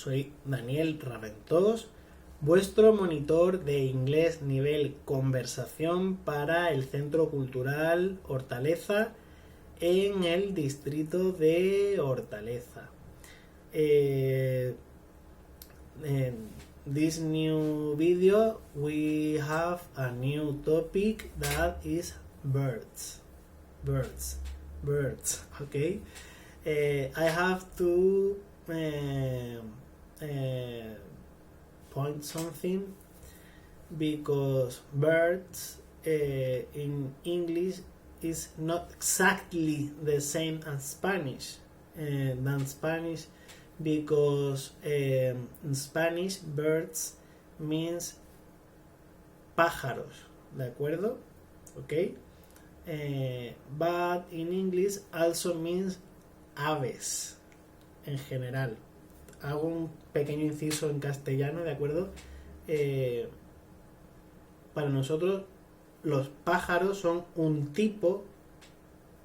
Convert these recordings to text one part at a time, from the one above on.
soy Daniel Raventós, vuestro monitor de inglés nivel conversación para el Centro Cultural Hortaleza en el distrito de Hortaleza. In this new video we have a new topic that is birds, okay. I have to point something, because birds in English is not exactly the same as Spanish, because in Spanish birds means pájaros, ¿de acuerdo? Okay. But in English also means aves en general. Hago un pequeño inciso en castellano, ¿de acuerdo? Para nosotros los pájaros son un tipo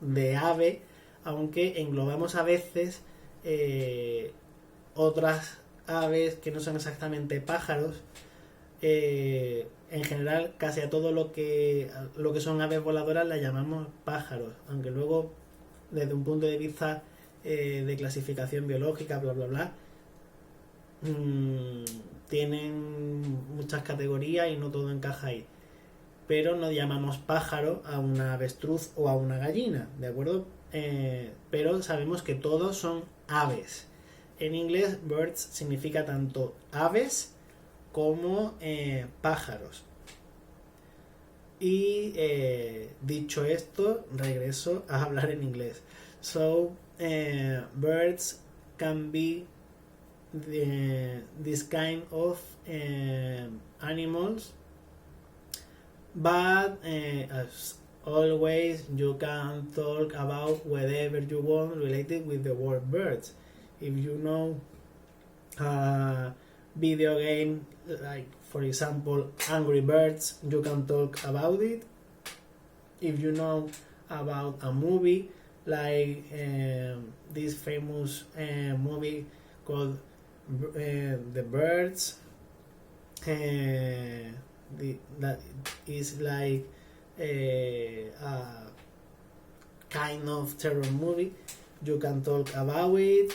de ave, aunque englobamos a veces otras aves que no son exactamente pájaros. En general, casi a todo lo que son aves voladoras las llamamos pájaros, aunque luego desde un punto de vista de clasificación biológica, bla bla bla, tienen muchas categorías y no todo encaja ahí. Pero no llamamos pájaro a una avestruz o a una gallina, ¿de acuerdo? Pero sabemos que todos son aves. En inglés, birds significa tanto aves como pájaros. Y dicho esto, regreso a hablar en inglés. So, birds can be this kind of animals, but as always you can talk about whatever you want related with the word birds. If you know a video game, like for example Angry Birds, you can talk about it. If you know about a movie like this famous movie called The Birds, that is like a kind of terror movie, you can talk about it.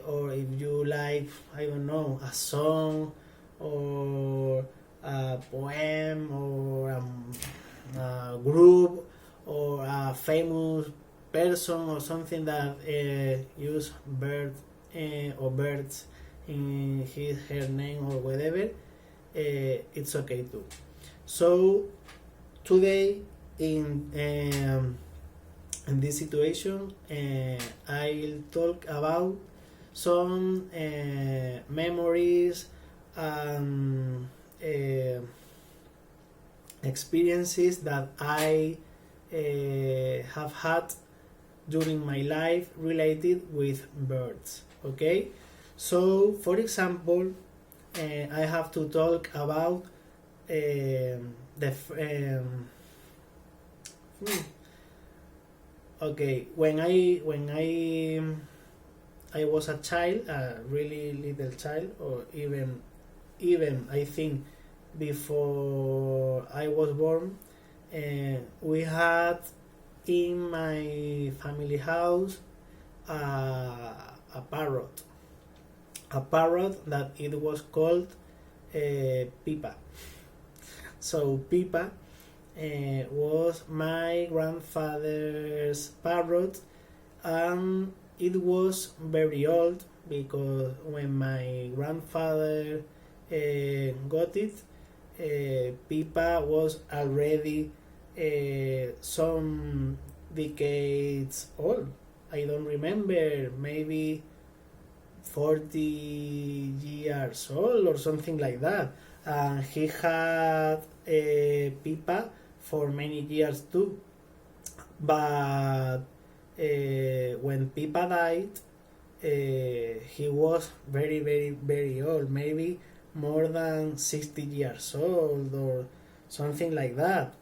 Or if you like, I don't know, a song or a poem or a group or a famous person or something that use bird or birds in her name or whatever, it's okay too. So today in this situation, I'll talk about some memories and experiences that I have had during my life related with birds. Okay, so for example, I have to talk about okay, when I was a child, a really little child, or even I think before I was born, we had in my family house a parrot that it was called Pipa. So Pipa was my grandfather's parrot, and it was very old, because when my grandfather got it, Pipa was already some decades old. I don't remember, maybe 40 years old or something like that. And he had Pipa for many years too. But when Pipa died, he was very, very, very old, maybe more than 60 years old or something like that.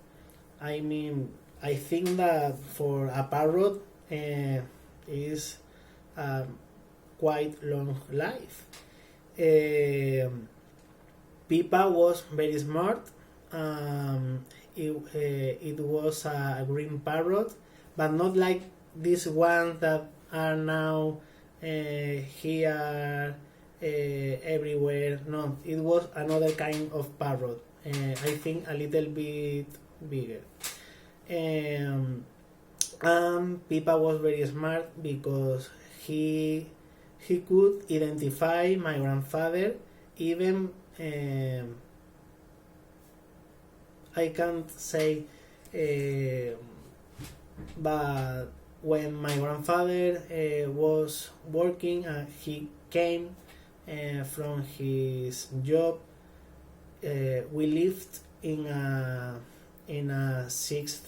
I mean, I think that for a parrot is quite long life. Pipa was very smart. It was a green parrot, but not like these ones that are now here everywhere. No, it was another kind of parrot. I think a little bit bigger. Pipa was very smart because he could identify my grandfather even I can't say but when my grandfather was working and he came from his job, we lived in a sixth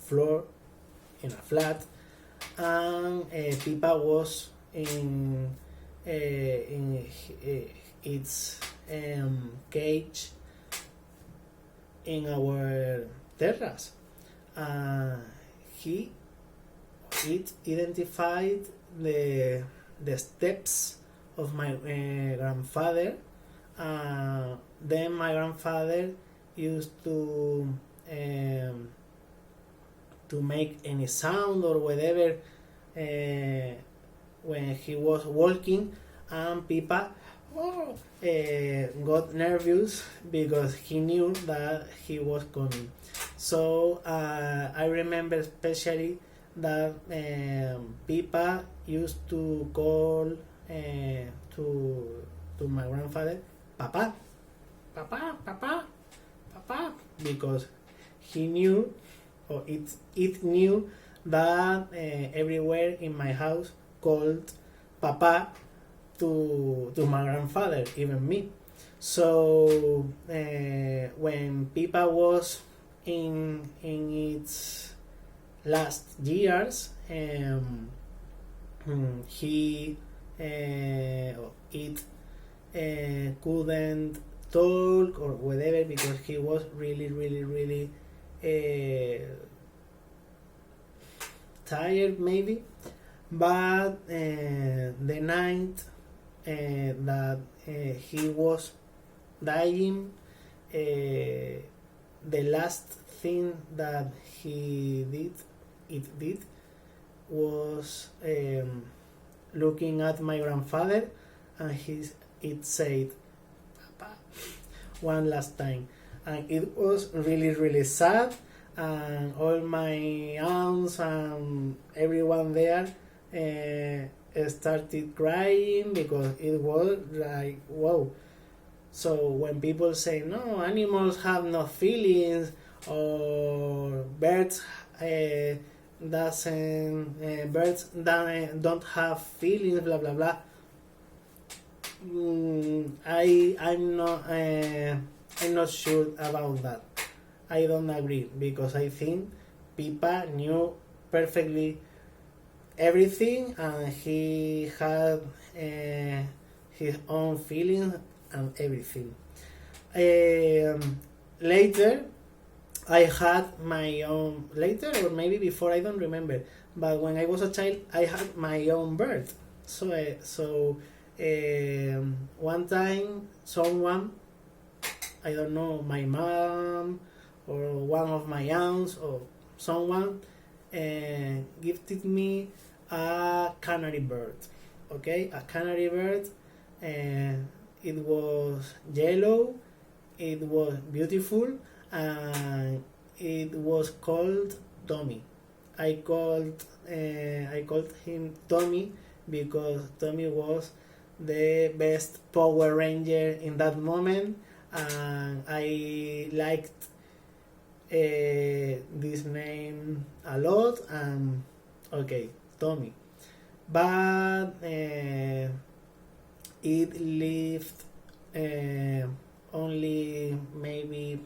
floor in a flat, and Pipa was in its cage in our terrace. It identified the steps of my grandfather. Then my grandfather used to make any sound or whatever when he was walking, and Pipa got nervous because he knew that he was coming. So I remember especially that Pipa used to call to my grandfather, Papa, Papa, Papa, Papa, because he knew, or it knew that everywhere in my house called Papa to my grandfather, even me. So when Pipa was in its last years, it couldn't talk or whatever because he was really tired maybe. But the night that he was dying, the last thing that he did was looking at my grandfather, and it said Papa one last time, and it was really sad, and all my aunts and everyone there started crying because it was like wow. So when people say no, animals have no feelings, or birds don't have feelings, blah blah blah. I'm not sure about that. I don't agree because I think Pipa knew perfectly everything, and he had his own feelings and everything. Later, I had my own, later or maybe before, I don't remember, but when I was a child, I had my own bird. So one time, someone, I don't know, my mom or one of my aunts or someone gifted me a canary bird. Okay, a canary bird. It was yellow, it was beautiful, and it was called Tommy. I called him Tommy because Tommy was the best Power Ranger in that moment, and I liked this name a lot, and okay, Tommy. But it lived only maybe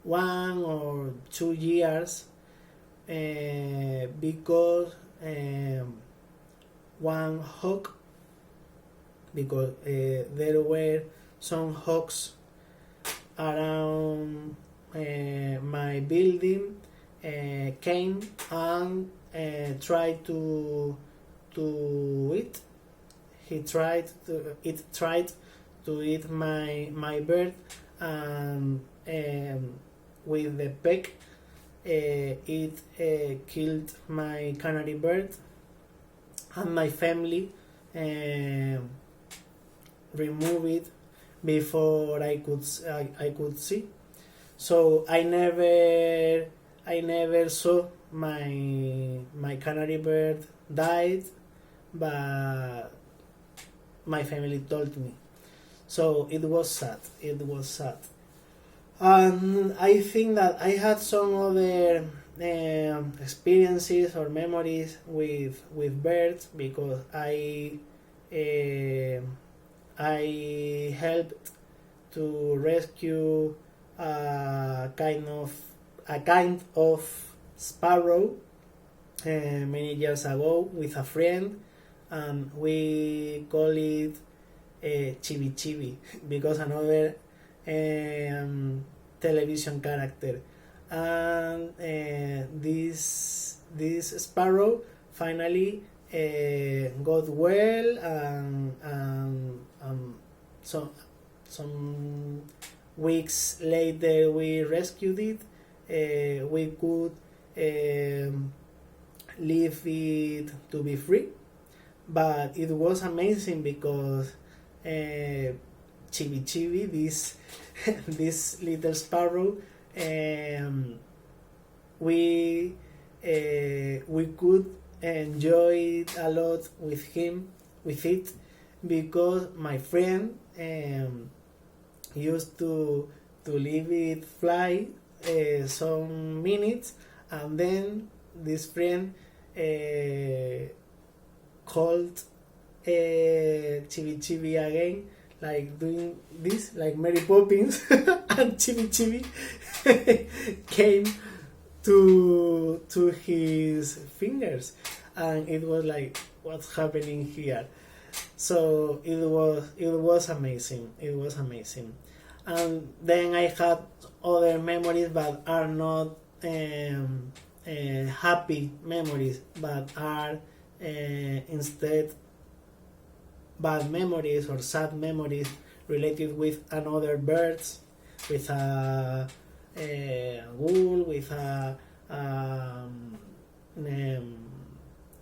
1 or 2 years because one hawk, because there were some hawks around my building, came and tried to to eat. It tried to eat my bird, and with the peck, it killed my canary bird, and my family removed it before I could see. So I never saw my canary bird died, but my family told me. So it was sad. And I think that I had some other experiences or memories with birds, because I helped to rescue a kind of sparrow many years ago with a friend, and we call it Chibi Chibi, because another television character. And this sparrow finally got well, and so some weeks later we rescued it. We could leave it to be free, but it was amazing because Chibi Chibi, this little sparrow, we could enjoy it a lot with it, because my friend used to leave it fly some minutes, and then this friend called Chibi Chibi again, like doing this, like Mary Poppins, and Chibi Chibi came to his fingers, and it was like, what's happening here? So it was amazing. And then I had other memories, but are not happy memories, but are instead bad memories or sad memories related with another birds, with a gull, with a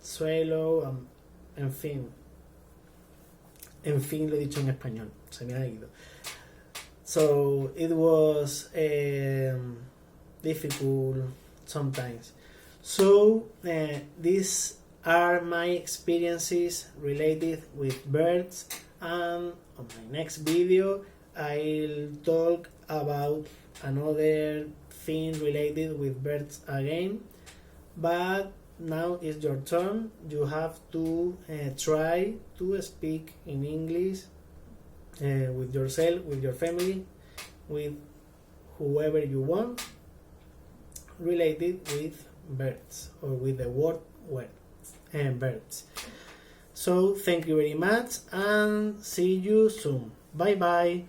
swallow, en fin, lo he dicho en español, se me ha ido. So it was difficult sometimes. So these are my experiences related with birds, and on my next video I'll talk about another thing related with birds again. But now it's your turn. You have to try to speak in English with yourself, with your family, with whoever you want, related with birds, or with the word birds. So thank you very much, and see you soon. Bye bye.